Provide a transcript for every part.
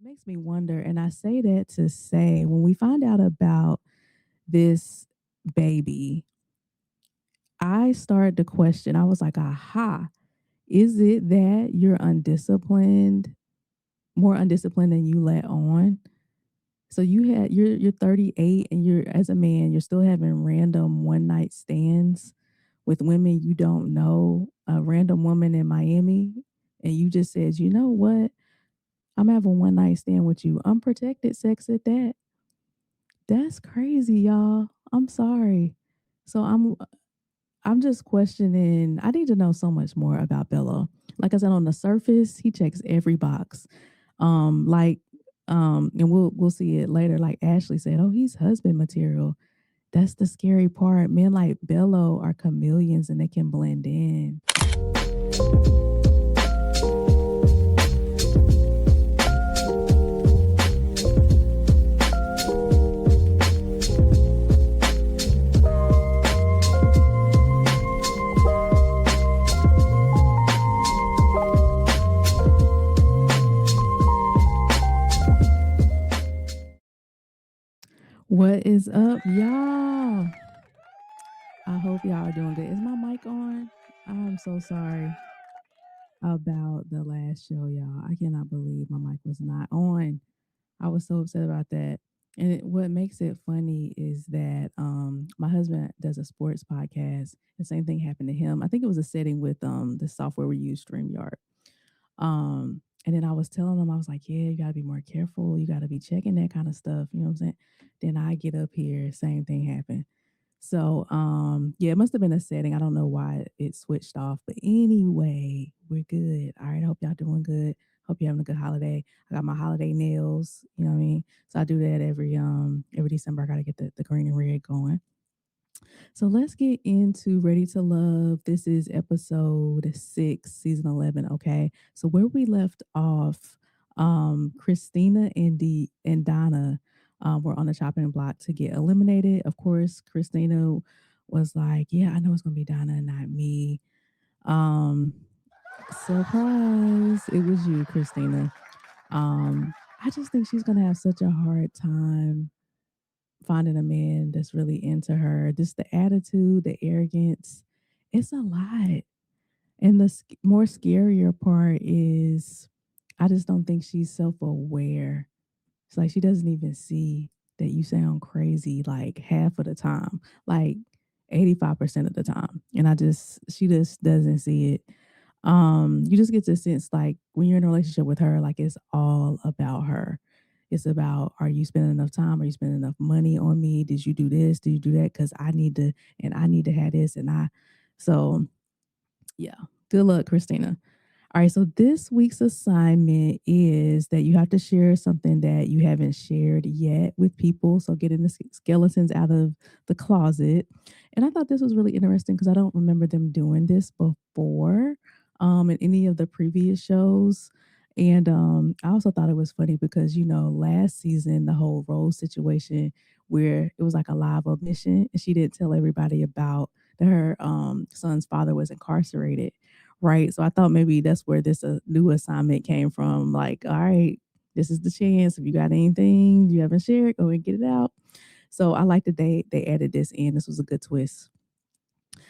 makes me wonder, and I say that to say when we find out about this baby, I started to question. I was like, aha, is it that you're undisciplined, more undisciplined than you let on? So you're 38 and you're as a man, you're still having random one night stands with women you don't know, a random woman in Miami, and you just said, you know what? I'm having one night stand with you. Unprotected sex at that. That's crazy, y'all. I'm sorry. So I'm just questioning. I need to know so much more about Bello. Like I said, on the surface, he checks every box. Like and we'll see it later. Like Ashley said, oh, he's husband material. That's the scary part. Men like Bello are chameleons and they can blend in. What is up, y'all? I hope y'all are doing good. Is my mic on? I'm so sorry about the last show, y'all. I cannot believe my mic was not on. I was so upset about that. And what makes it funny is that my husband does a sports podcast. The same thing happened to him. I think it was a setting with the software we use, StreamYard. And then I was telling him, I was like, yeah, you gotta be more careful. You gotta be checking that kind of stuff. You know what I'm saying? Then I get up here, same thing happened. So, yeah, it must have been a setting. I don't know why it switched off, but anyway, we're good. All right. I hope y'all doing good. Hope you're having a good holiday. I got my holiday nails. You know what I mean? So I do that every December. I gotta get the green and red going. So let's get into Ready to Love. This is episode 6, season 11. Okay. So where we left off, Christina and Donna were on the chopping block to get eliminated. Of course, Christina was like, yeah, I know it's gonna be Donna and not me. Um, Surprise, it was you, Christina. I just think she's gonna have such a hard time finding a man that's really into her. Just the attitude, the arrogance, it's a lot. And the more scarier part is, I just don't think she's self aware. It's like she doesn't even see that you sound crazy like half of the time, like 85% of the time. And she just doesn't see it. You just get the sense like when you're in a relationship with her, like it's all about her. It's about, are you spending enough time? Are you spending enough money on me? Did you do this? Did you do that? Because I need to have this. So yeah, good luck, Christina. All right, so this week's assignment is that you have to share something that you haven't shared yet with people. So getting the skeletons out of the closet. And I thought this was really interesting because I don't remember them doing this before in any of the previous shows. And I also thought it was funny because, last season, the whole Rose situation where it was like a live omission and she didn't tell everybody about that her son's father was incarcerated. Right. So I thought maybe that's where this new assignment came from. Like, all right, this is the chance. If you got anything you haven't shared, go and get it out. So I like that they added this in. This was a good twist.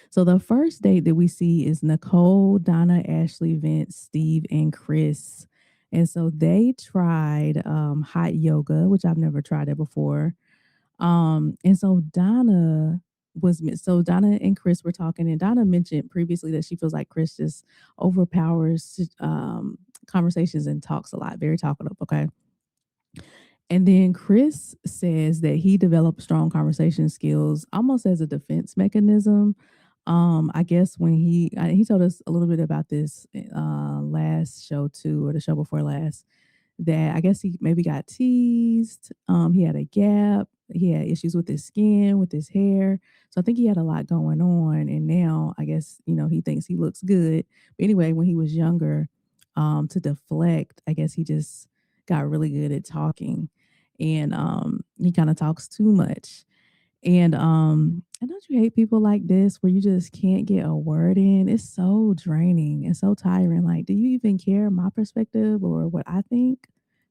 So the first date that we see is Nicole, Donna, Ashley, Vince, Steve, and Chris. And so they tried hot yoga, which I've never tried it before. And so Donna and Chris were talking, and Donna mentioned previously that she feels like Chris just overpowers conversations and talks a lot, very talkative. Okay. And then Chris says that he developed strong conversation skills almost as a defense mechanism. I guess when he told us a little bit about this last show too, or the show before last, that I guess he maybe got teased. He had a gap. He had issues with his skin, with his hair. So I think he had a lot going on. And now I guess, he thinks he looks good. But anyway, when he was younger, to deflect, I guess he just got really good at talking. And he kind of talks too much. And don't you hate people like this where you just can't get a word in? It's so draining and so tiring. Like, do you even care my perspective or what I think?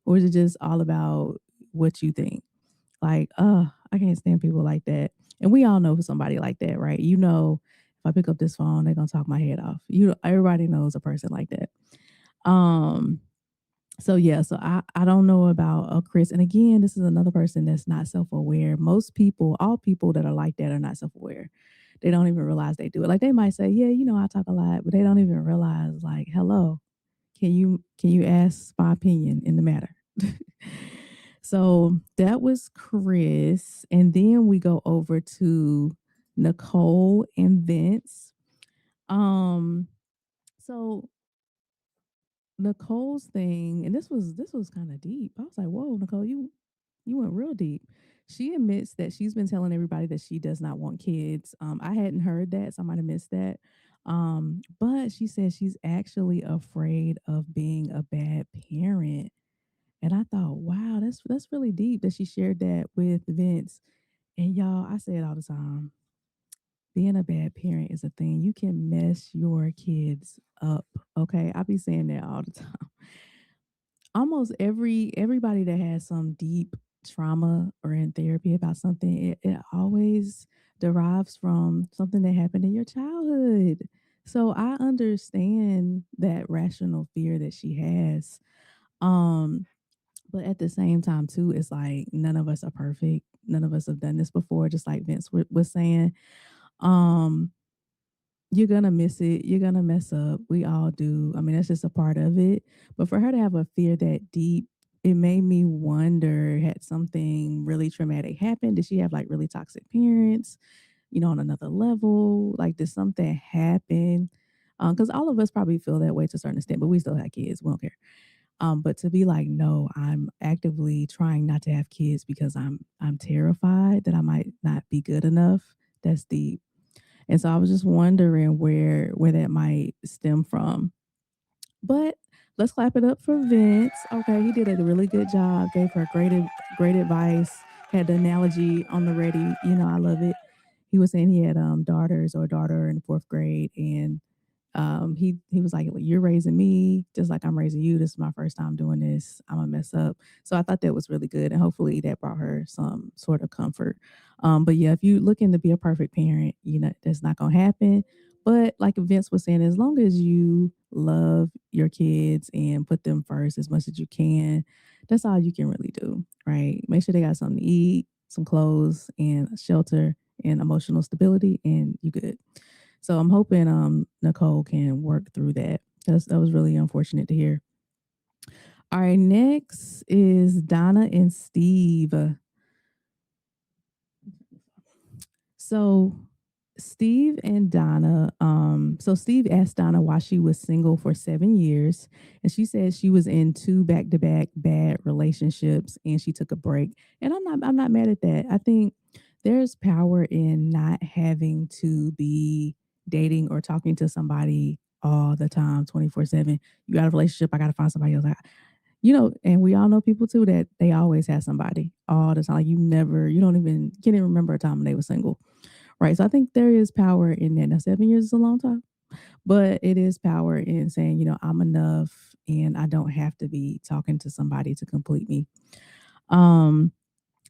or is it just all about what you think? Like, I can't stand people like that. And we all know somebody like that, right? You know, if I pick up this phone, they're gonna talk my head off. Everybody knows a person like that. Um, so yeah, so I don't know about Chris. And again, this is another person that's not self aware. Most people, all people that are like that are not self aware. They don't even realize they do it. Like they might say, yeah, I talk a lot, but they don't even realize, like, hello, can you ask my opinion in the matter? So that was Chris. And then we go over to Nicole and Vince. Um, so Nicole's thing, and this was kind of deep. I was like, whoa, Nicole, you went real deep. She admits that she's been telling everybody that she does not want kids. I hadn't heard that, so I might have missed that. But she says she's actually afraid of being a bad parent. And I thought, wow, that's really deep that she shared that with Vince. And y'all, I say it all the time. Being a bad parent is a thing. You can mess your kids up. Okay. I be saying that all the time. Almost everybody that has some deep trauma or in therapy about something, it always derives from something that happened in your childhood. So I understand that rational fear that she has. Um, but at the same time, too, it's like none of us are perfect. None of us have done this before, just like Vince was saying. Um, you're gonna miss it. You're gonna mess up. We all do. I mean, that's just a part of it. But for her to have a fear that deep, it made me wonder, had something really traumatic happened? Did she have like really toxic parents, on another level? Like, did something happen? Because all of us probably feel that way to a certain extent, but we still have kids. We don't care. But to be like, no, I'm actively trying not to have kids because I'm terrified that I might not be good enough. That's deep. And so I was just wondering where that might stem from. But let's clap it up for Vince. Okay, he did a really good job. Gave her great advice. Had the analogy on the ready. I love it. He was saying he had daughters or a daughter in the fourth grade, and he was like, "You're raising me just like I'm raising you. This is my first time doing this. I'm gonna mess up." So I thought that was really good, and hopefully that brought her some sort of comfort. But yeah, if you looking to be a perfect parent, that's not gonna happen. But like Vince was saying, as long as you love your kids and put them first as much as you can, that's all you can really do, right? Make sure they got something to eat, some clothes, and shelter and emotional stability, and you good. So I'm hoping Nicole can work through that. That was really unfortunate to hear. All right, next is Donna and Steve. So Steve and Donna, so Steve asked Donna why she was single for 7 years. And she said she was in two back-to-back bad relationships and she took a break. And I'm not mad at that. I think there's power in not having to be dating or talking to somebody all the time, 24/7. You got a relationship, I gotta find somebody else. And we all know people too that they always have somebody all the time. Like you don't even can't even remember a time when they were single. Right. So I think there is power in that. Now, 7 years is a long time, but it is power in saying, I'm enough and I don't have to be talking to somebody to complete me. Um,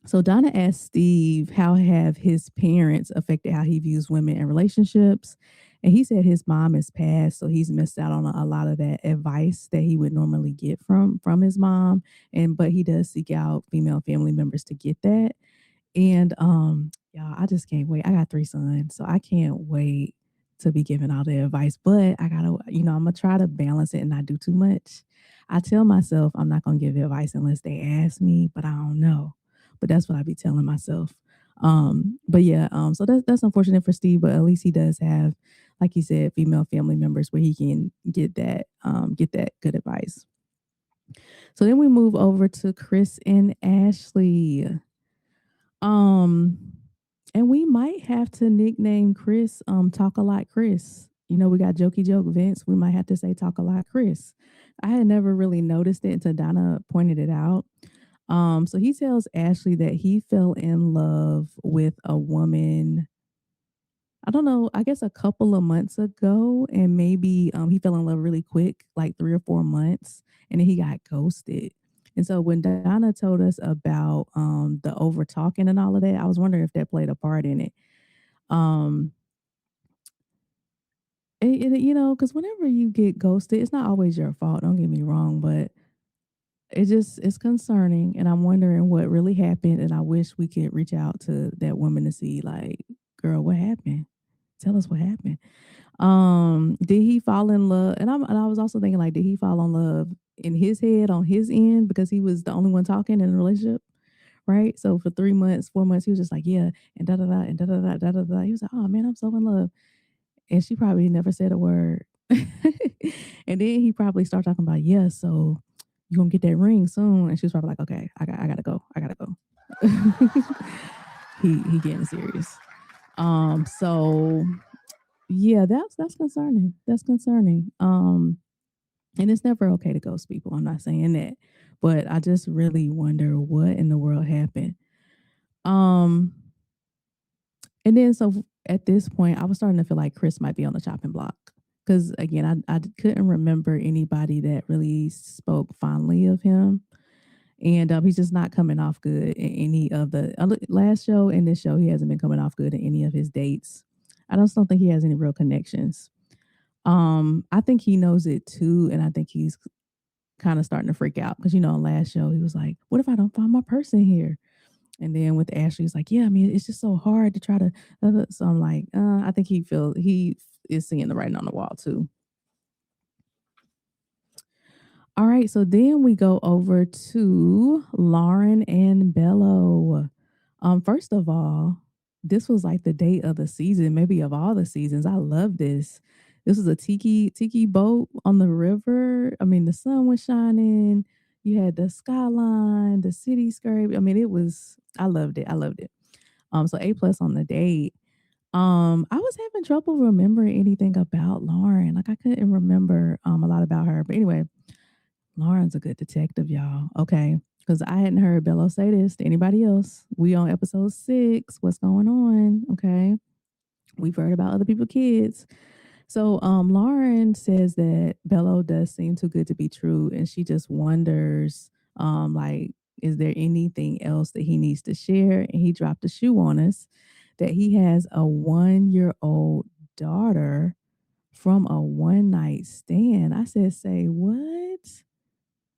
so Donna asked Steve how have his parents affected how he views women and relationships. And he said his mom is passed, so he's missed out on a lot of that advice that he would normally get from his mom. But he does seek out female family members to get that. And y'all, I just can't wait. I got three sons, so I can't wait to be giving all the advice. But I gotta, I'm gonna try to balance it and not do too much. I tell myself I'm not gonna give advice unless they ask me, but I don't know. But that's what I be telling myself. But yeah, so that's unfortunate for Steve, but at least he does have, like he said, female family members where he can get that good advice. So then we move over to Chris and Ashley. Um, and we might have to nickname Chris Talk a Lot Chris. We got Jokey Joke Vince. We might have to say Talk a Lot Chris. I had never really noticed it until Donna pointed it out. So he tells Ashley that he fell in love with a woman, I don't know, I guess a couple of months ago, and maybe he fell in love really quick, like 3 or 4 months, and then he got ghosted. And so when Donna told us about the over talking and all of that, I was wondering if that played a part in it. Um, because whenever you get ghosted, it's not always your fault. Don't get me wrong, but it's concerning, and I'm wondering what really happened. And I wish we could reach out to that woman to see, like, girl, what happened? Tell us what happened. Did he fall in love? And I was also thinking, like, did he fall in love in his head on his end because he was the only one talking in the relationship, right? So for 3 months, 4 months, he was just like, yeah, and da da da and da da da da da da. He was like, oh man, I'm so in love, and she probably never said a word. And then he probably started talking about, yeah, so you gonna get that ring soon, and she was probably like, okay, I gotta go, I gotta go. He getting serious. So yeah, that's concerning. That's concerning. And it's never okay to ghost people. I'm not saying that, but I just really wonder what in the world happened. Um, and then so at this point, I was starting to feel like Chris might be on the chopping block because again, I couldn't remember anybody that really spoke fondly of him, and he's just not coming off good in any of the last show and this show. He hasn't been coming off good in any of his dates. I just don't think he has any real connections. I think he knows it too, and I think he's kind of starting to freak out because last show he was like, "What if I don't find my person here?" And then with Ashley, he's like, "Yeah, I mean, it's just so hard to try to." So I'm like, I think he is seeing the writing on the wall too. All right, so then we go over to Lauren and Bello. First of all, this was like the date of the season, maybe of all the seasons. I love this. This was a tiki boat on the river. I mean, the sun was shining. You had the skyline, the city skirt. I mean, it was. I loved it. I loved it. So A+ on the date. I was having trouble remembering anything about Lauren. Like I couldn't remember a lot about her. But anyway, Lauren's a good detective, y'all. Okay. Because I hadn't heard Bello say this to anybody else. We on episode 6. What's going on? Okay. We've heard about other people's kids. So Lauren says that Bello does seem too good to be true, and she just wonders, like, is there anything else that he needs to share? And he dropped a shoe on us that he has a 1-year-old daughter from a one night stand. I said, say what?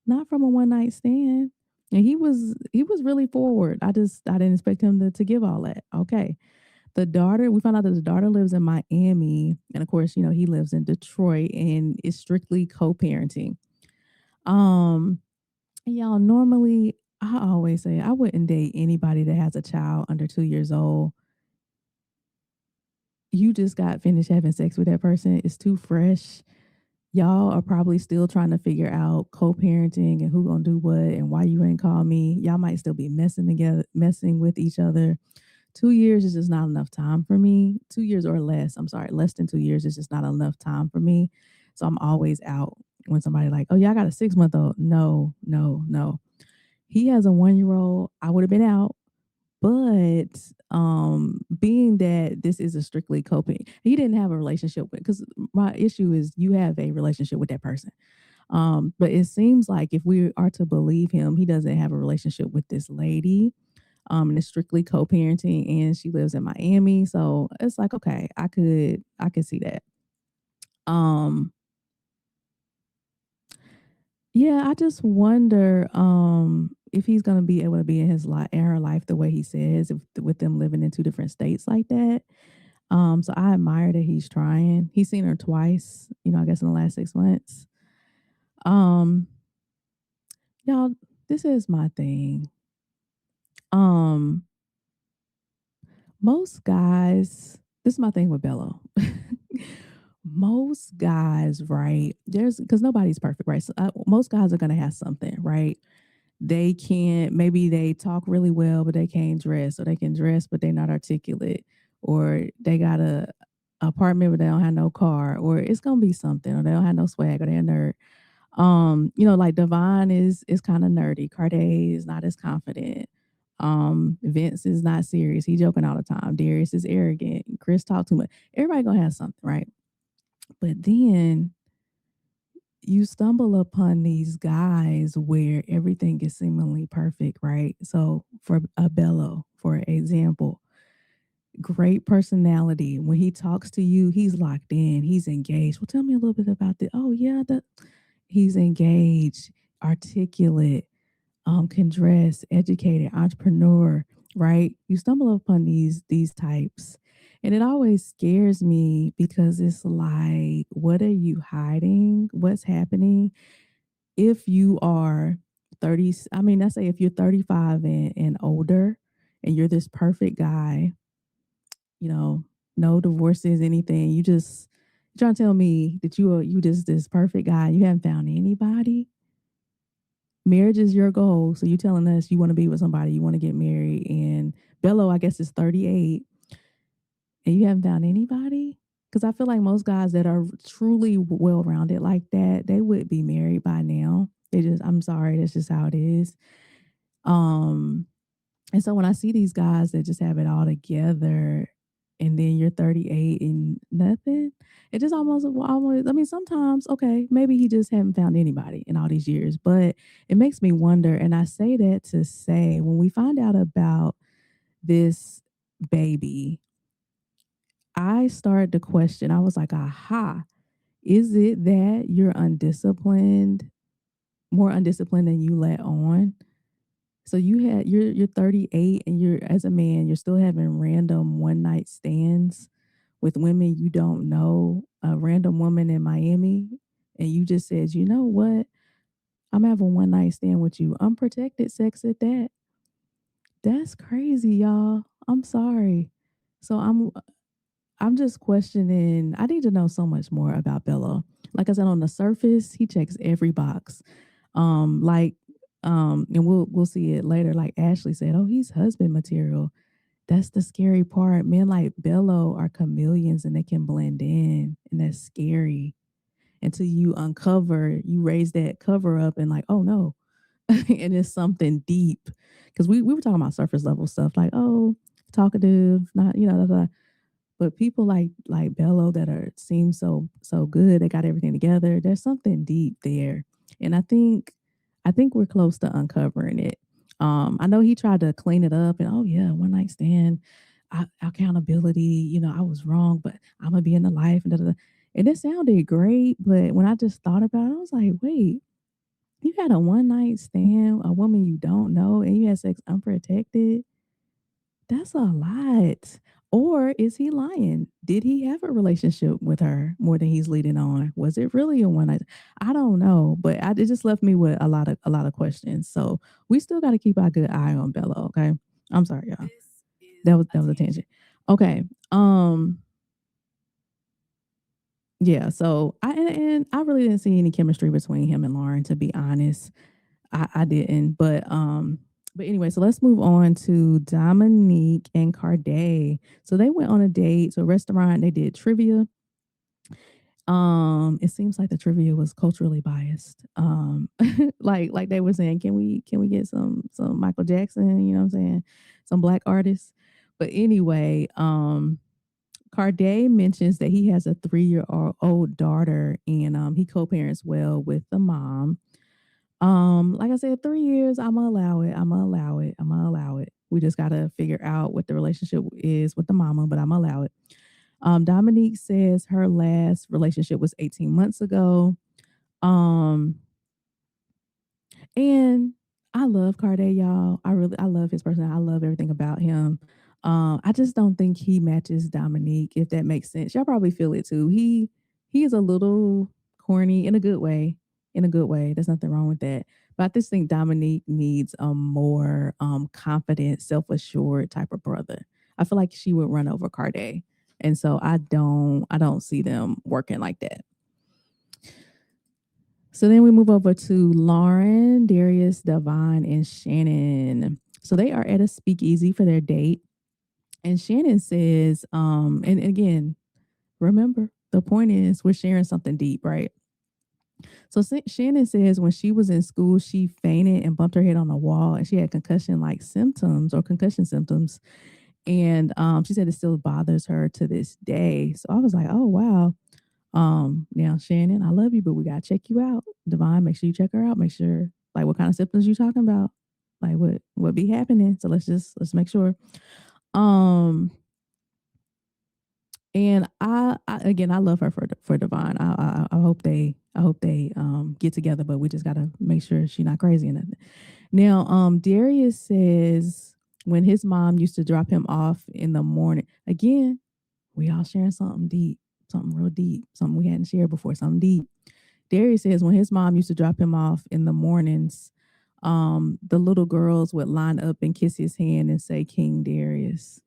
Not from a one night stand. And he was really forward. I didn't expect him to give all that. Okay. The daughter, we found out that the daughter lives in Miami. And of course, he lives in Detroit and is strictly co-parenting. Um, y'all, normally I always say I wouldn't date anybody that has a child under 2 years old. You just got finished having sex with that person. It's too fresh. Y'all are probably still trying to figure out co-parenting and who gonna do what and why you ain't call me. Y'all might still be messing with each other. 2 years is just not enough time for me. 2 years or less. I'm sorry, less than 2 years is just not enough time for me. So I'm always out when somebody like, oh yeah, I got a 6 month old. No, no, no. He has a 1 year old. I would have been out. But being that this is a strictly coping, he didn't have a relationship with, because my issue is you have a relationship with that person. But it seems like if we are to believe him, he doesn't have a relationship with this lady. And it's strictly co-parenting, and she lives in Miami. So it's like, okay, I could see that. Um, yeah, I just wonder if he's gonna be able to be in his life in her life the way he says, if, with them living in two different states like that. So I admire that he's trying. He's seen her twice, I guess in the last 6 months. Um, y'all, this is my thing. Um, most guys, this is my thing with Bello. Most guys, right? There's because nobody's perfect, right? So, most guys are gonna have something, right? They can't. Maybe they talk really well, but they can't dress, or they can dress, but they're not articulate, or they got a apartment, but they don't have no car, or it's gonna be something, or they don't have no swag, or they're a nerd. Like Devon is kind of nerdy. Carday is not as confident. Vince is not serious. He joking all the time. Darius is arrogant. Chris talk too much. Everybody gonna have something, right? But then you stumble upon these guys where everything is seemingly perfect, right? So for a Bello, for example, great personality. When he talks to you, he's locked in, he's engaged. Well, tell me a little bit about that. Oh yeah, he's engaged, articulate, can dress, educated, entrepreneur, right? You stumble upon these types. And it always scares me because it's like, what are you hiding? What's happening? If you are 30, I mean, let's say if you're 35 and older and you're this perfect guy, you know, no divorces, anything, you trying to tell me that you just this perfect guy, you haven't found anybody? Marriage is your goal. So you telling us you want to be with somebody, you want to get married, and Bello, I guess, is 38, and you haven't found anybody? Because I feel like most guys that are truly well rounded like that, they would be married by now. I'm sorry, that's just how it is. Um, and so when I see these guys that just have it all together, and then you're 38 and nothing, it just almost, I mean, sometimes, okay, maybe he just haven't found anybody in all these years, but it makes me wonder. And I say that to say, when we find out about this baby, I started to question. I was like, aha, is it that you're undisciplined, more undisciplined than you let on? So you're 38 and you're as a man, you're still having random one night stands with women you don't know, a random woman in Miami, and you just said, you know what? I'm having one night stand with you. Unprotected sex at that. That's crazy, y'all. I'm sorry. So I'm just questioning. I need to know so much more about Bello. Like I said, on the surface, he checks every box. Like and we'll see it later. Like Ashley said, oh, he's husband material. That's the scary part. Men like Bello are chameleons and they can blend in, and that's scary. Until you uncover, you raise that cover up and like, oh no, and it's something deep. Because we were talking about surface level stuff, like, oh, talkative, not, but people like Bello that are seem so good, they got everything together. There's something deep there, and I think we're close to uncovering it. I know he tried to clean it up, and oh yeah, one night stand, accountability. I was wrong, but I'm gonna be in the life, and da, da, da. And it sounded great, but when I just thought about it, I was like, wait, you had a one night stand, a woman you don't know, and you had sex unprotected. That's a lot. Or is he lying? Did he have a relationship with her more than he's leading on? Was it really a one night? I don't know, but it just left me with a lot of questions. So we still got to keep our good eye on Bello. Okay, I'm sorry, y'all. That was a tangent. Okay. Yeah. So and I really didn't see any chemistry between him and Lauren, to be honest. I didn't. But anyway, so let's move on to Dominique and Carday. So they went on a date to a restaurant. They did trivia. It seems like the trivia was culturally biased. Like they were saying, can we get some Michael Jackson? You know what I'm saying? Some black artists. But anyway, Carday mentions that he has a 3-year old daughter, and he co-parents well with the mom. Like I said, 3 years, Imma allow it, Imma allow it, Imma allow it. We just gotta figure out what the relationship is with the mama, but Imma allow it. Dominique says her last relationship was 18 months ago. Um, and I love Carday, y'all. I love his personality. I love everything about him. I just don't think he matches Dominique, if that makes sense. Y'all probably feel it too. He is a little corny in a good way. In a good way. There's nothing wrong with that. But I just think Dominique needs a more confident, self-assured type of brother. I feel like she would run over Carday. And so I don't see them working like that. So then we move over to Lauren, Darius, Devon, and Shannon. So they are at a speakeasy for their date. And Shannon says, and again, remember, the point is we're sharing something deep, right? So Shannon says when she was in school, she fainted and bumped her head on the wall, and she had concussion like symptoms or concussion symptoms. And she said it still bothers her to this day. So I was like, oh, wow. Now Shannon, I love you, but we gotta check you out. Divine, make sure you check her out. Make sure like what kind of symptoms you talking about, like what be happening. So let's make sure. Um, and I again, I love her for Divine. I hope they get together, but we just gotta make sure she's not crazy and nothing. Now, Darius says when his mom used to drop him off in the morning. Again, we all sharing something deep, something real deep, something we hadn't shared before, something deep. Darius says when his mom used to drop him off in the mornings, the little girls would line up and kiss his hand and say, King Darius.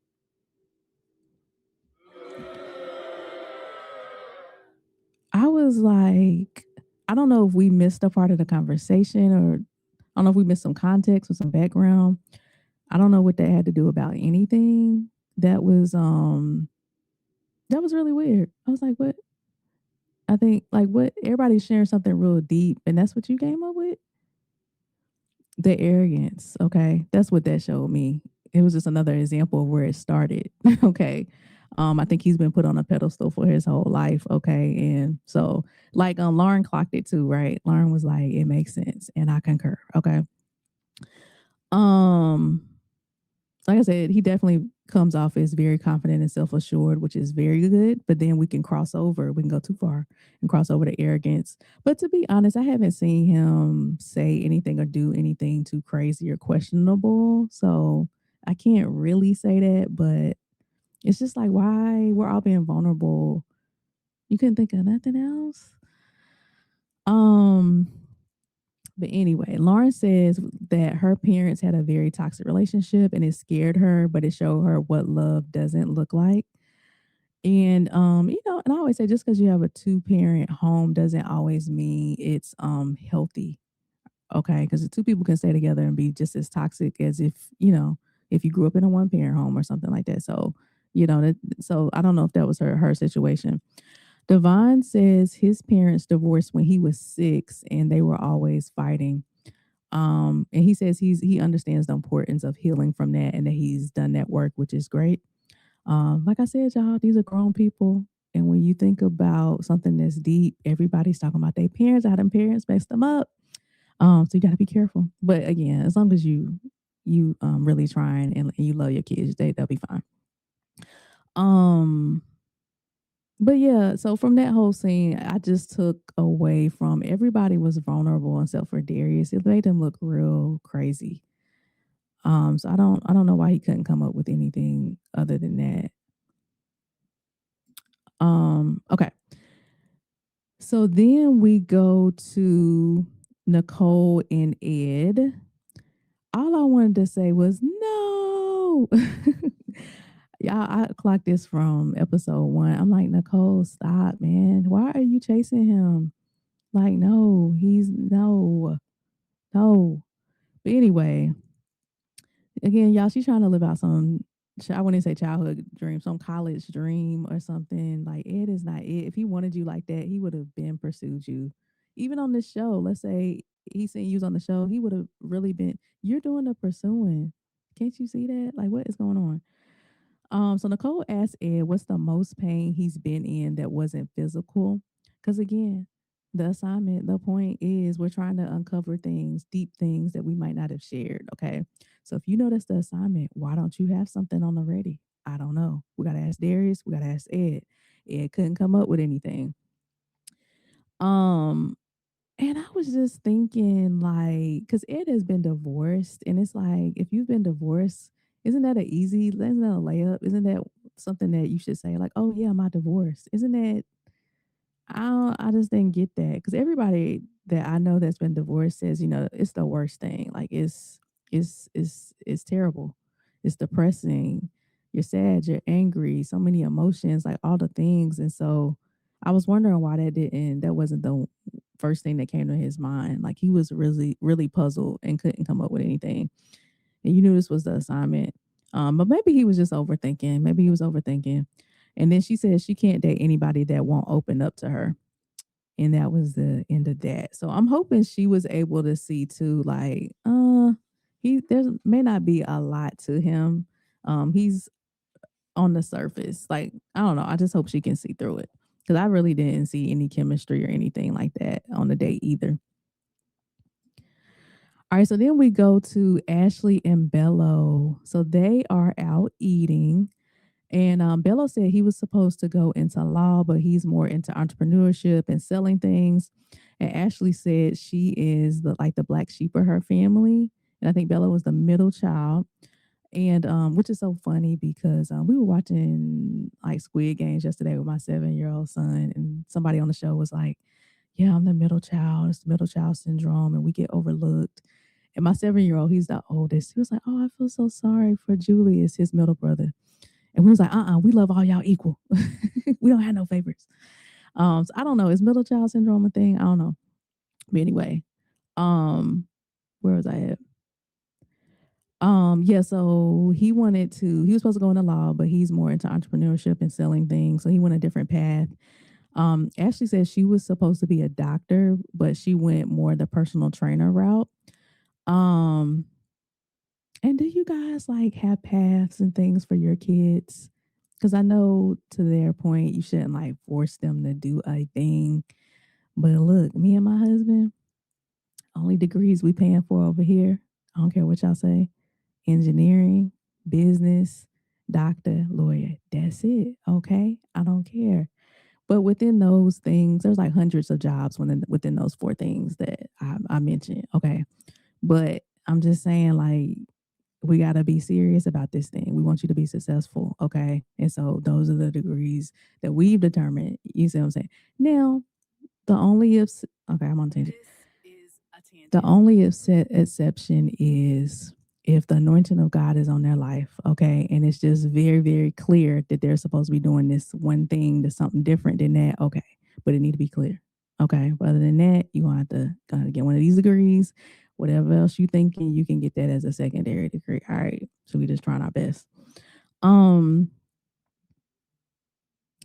I was like, I don't know if we missed a part of the conversation or I don't know if we missed some context or some background. I don't know what that had to do about anything. That was really weird. I was like, what? I think like what everybody's sharing something real deep and that's what you came up with? The arrogance. Okay. That's what that showed me. It was just another example of where it started. Okay. I think he's been put on a pedestal for his whole life. Okay. And so like Lauren clocked it too, right? Lauren was like, it makes sense. And I concur. Okay. Um, like I said, he definitely comes off as very confident and self assured, which is very good. But then we can cross over, we can go too far and cross over to arrogance. But to be honest, I haven't seen him say anything or do anything too crazy or questionable. So I can't really say that. But it's just like, why we're all being vulnerable. You couldn't think of nothing else? Um, but anyway, Lauren says that her parents had a very toxic relationship and it scared her, but it showed her what love doesn't look like. And and I always say just because you have a two-parent home doesn't always mean it's healthy. Okay. Because the two people can stay together and be just as toxic as if you grew up in a one-parent home or something like that. So, so I don't know if that was her situation. Devon says his parents divorced when he was 6 and they were always fighting. And he says he understands the importance of healing from that and that he's done that work, which is great. Like I said, y'all, these are grown people. And when you think about something that's deep, everybody's talking about their parents, how them parents messed them up. So you got to be careful. But again, as long as you really trying and you love your kids, they'll be fine. Um, but yeah, so from that whole scene, I just took away from everybody was vulnerable except for Darius. It made him look real crazy. So I don't know why he couldn't come up with anything other than that. Okay. So then we go to Nicole and Ed. All I wanted to say was no. Yeah, I clocked this from episode 1. I'm like, Nicole, stop, man. Why are you chasing him? Like, no, he's no, no. But anyway, again, y'all, she's trying to live out some, I wouldn't say childhood dream, some college dream or something. Like, Ed is not it. If he wanted you like that, he would have been pursued you. Even on this show, let's say he seen you on the show, he would have really been, you're doing the pursuing. Can't you see that? Like, what is going on? So Nicole asked Ed what's the most pain he's been in that wasn't physical. Because again, the assignment, the point is we're trying to uncover things, deep things that we might not have shared. Okay. So if you know that's the assignment, why don't you have something on the ready? I don't know. We gotta ask Darius, we gotta ask Ed. Ed couldn't come up with anything. Um, and I was just thinking, like, because Ed has been divorced, and it's like, if you've been divorced, isn't that a layup? Isn't that something that you should say, like, oh, yeah, my divorce? Isn't that, I just didn't get that. Because everybody that I know that's been divorced says, it's the worst thing. Like, it's terrible. It's depressing. You're sad, you're angry, so many emotions, like all the things. And so I was wondering why that wasn't the first thing that came to his mind. Like he was really, really puzzled and couldn't come up with anything. And you knew this was the assignment. But maybe he was just overthinking. Maybe he was overthinking. And then she said she can't date anybody that won't open up to her. And that was the end of that. So I'm hoping she was able to see too, like, there may not be a lot to him. He's on the surface. Like, I don't know. I just hope she can see through it. because I really didn't see any chemistry or anything like that on the date either. All right, so then we go to Ashley and Bello. So they are out eating. And Bello said he was supposed to go into law, but he's more into entrepreneurship and selling things. And Ashley said she is the black sheep of her family. And I think Bello was the middle child. And which is so funny because we were watching like Squid Games yesterday with my 7-year-old son, and somebody on the show was like, "Yeah, I'm the middle child. It's the middle child syndrome, and we get overlooked." And my 7-year-old, he's the oldest. He was like, "Oh, I feel so sorry for Julius, his middle brother." And we was like, we love all y'all equal. We don't have no favorites. So I don't know. Is middle child syndrome a thing? I don't know. But anyway, um, where was I at? Yeah, so he was supposed to go into law, but he's more into entrepreneurship and selling things. So he went a different path. Ashley said she was supposed to be a doctor, but she went more the personal trainer route. Um, and do you guys like have paths and things for your kids? Because I know to their point, you shouldn't like force them to do a thing. But look, me and my husband, only degrees we paying for over here. I don't care what y'all say. Engineering, business, doctor, lawyer. That's it. Okay. I don't care. But within those things, there's like hundreds of jobs within those four things that I mentioned. Okay. But I'm just saying, like, we got to be serious about this thing. We want you to be successful. Okay. And so those are the degrees that we've determined. You see what I'm saying? Now, the only if, okay, I'm on tangent. The only exception is if the anointing of God is on their life, okay, and it's just very, very clear that they're supposed to be doing this one thing, that's something different than that, okay, but it need to be clear, okay. But other than that, you gonna get one of these degrees. Whatever else you thinking, you can get that as a secondary degree. All right, so we just trying our best. Um,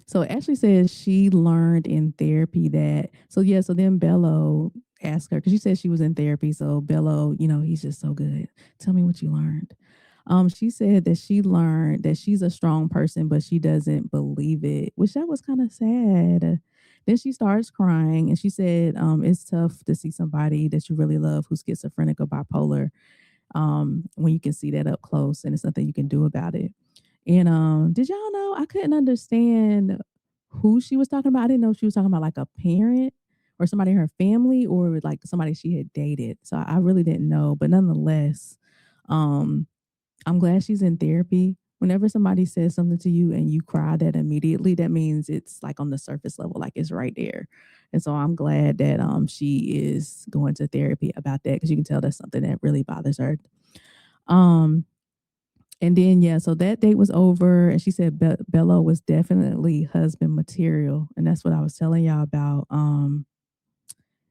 so Ashley says she learned in therapy that, so yeah, so then Bello asked her, because she said she was in therapy. So Bello, he's just so good. Tell me what you learned. She said that she learned that she's a strong person, but she doesn't believe it, which that was kind of sad. Then she starts crying and she said, it's tough to see somebody that you really love who's schizophrenic or bipolar, when you can see that up close and it's nothing you can do about it. And did y'all know I couldn't understand who she was talking about? I didn't know if she was talking about like a parent or somebody in her family or like somebody she had dated. So I really didn't know. But nonetheless, um, I'm glad she's in therapy. Whenever somebody says something to you and you cry that immediately, that means it's like on the surface level, like it's right there. And so I'm glad that she is going to therapy about that because you can tell that's something that really bothers her. Um, and then, yeah, so that date was over, and she said Bello was definitely husband material, and that's what I was telling y'all about.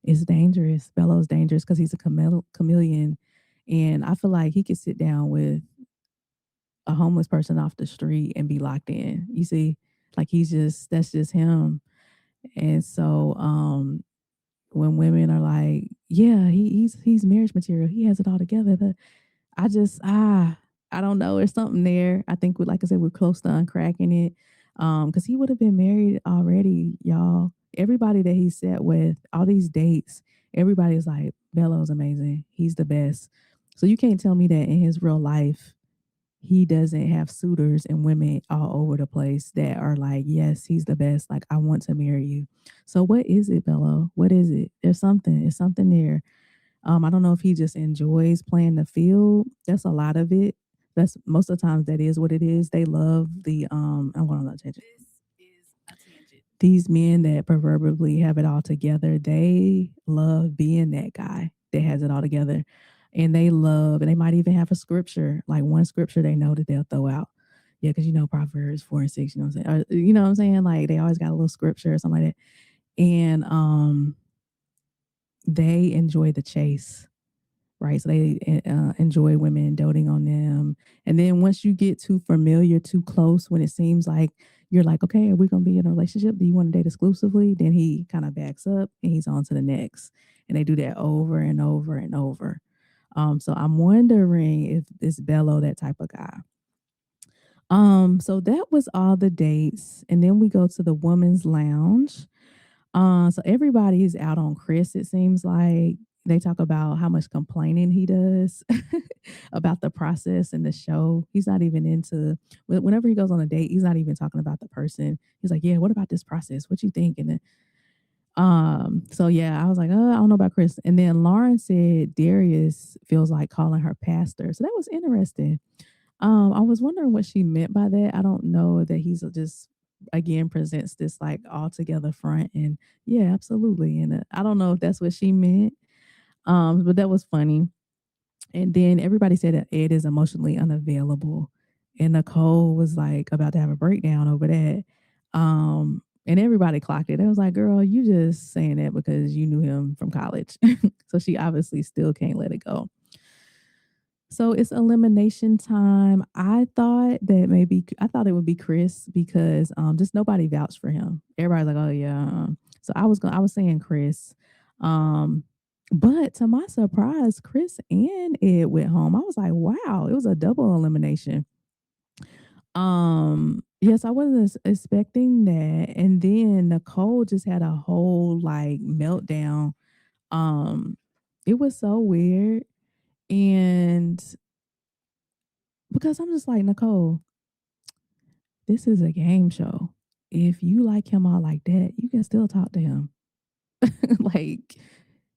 It's dangerous. Bello's dangerous because he's a chameleon, and I feel like he could sit down with a homeless person off the street and be locked in. You see, like that's just him. And so, when women are like, "Yeah, he's marriage material. He has it all together," but I just I don't know. There's something there. I think we like I said, we're close to uncracking it. Because he would have been married already, y'all. Everybody that he sat with, all these dates, everybody's like, Bello's amazing. He's the best. So you can't tell me that in his real life he doesn't have suitors and women all over the place that are like, yes, he's the best. Like, I want to marry you. So what is it, Bello? What is it? There's something. It's something there. I don't know if he just enjoys playing the field. That's a lot of it. That's most of the times that is what it is. They love I'm going on that tangent. These men that proverbially have it all together, they love being that guy that has it all together. And they might even have a scripture, like one scripture they know that they'll throw out. Yeah, because Proverbs 4 and 6, you know what I'm saying? Or, you know what I'm saying? Like they always got a little scripture or something like that. And they enjoy the chase, right? So they enjoy women doting on them. And then once you get too familiar, too close, when it seems like you're like, okay, are we going to be in a relationship? Do you want to date exclusively? Then he kind of backs up and he's on to the next. And they do that over and over and over. So I'm wondering if it's Bello, that type of guy. So that was all the dates, and then we go to the women's lounge. So everybody is out on Chris, it seems like. They talk about how much complaining he does about the process and the show. He's not even into whenever he goes on a date, he's not even talking about the person. He's like, "Yeah, what about this process? What you think?" And then so yeah, I was like, I don't know about Chris. And then Lauren said Darius feels like calling her pastor. So that was interesting. I was wondering what she meant by that. I don't know that he's just again presents this like all together front and yeah, absolutely. And I don't know if that's what she meant. But that was funny. And then everybody said that Ed is emotionally unavailable. And Nicole was like about to have a breakdown over that. And everybody clocked it. It was like, girl, you just saying that because you knew him from college. So she obviously still can't let it go. So it's elimination time. I thought it would be Chris because just nobody vouched for him. Everybody's like, oh yeah. So I was saying Chris. Um but to my surprise, Chris and Ed went home. I was like, wow, it was a double elimination. Yes, I wasn't expecting that. And then Nicole just had a whole like meltdown. Um it was so weird. And because I'm just like, Nicole, this is a game show. If you like him all like that, you can still talk to him. Like,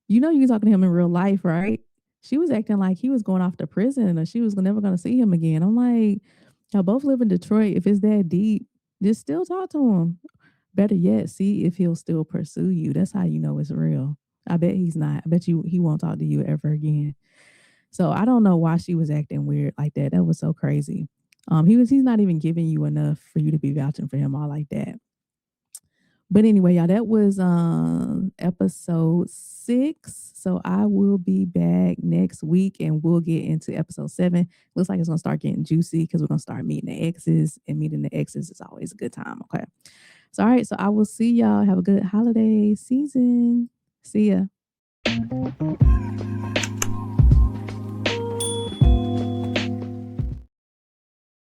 you can talk to him in real life, right? She was acting like he was going off to prison or she was never going to see him again. I'm like, y'all both live in Detroit. If it's that deep, just still talk to him. Better yet, see if he'll still pursue you. That's how you know it's real. I bet he's not. I bet you he won't talk to you ever again. So I don't know why she was acting weird like that. That was so crazy. He's not even giving you enough for you to be vouching for him all like that. But anyway, y'all, that was episode 6. So I will be back next week and we'll get into episode 7. Looks like it's gonna start getting juicy because we're gonna start meeting the exes, and meeting the exes is always a good time. Okay. So all right, so I will see y'all. Have a good holiday season. See ya.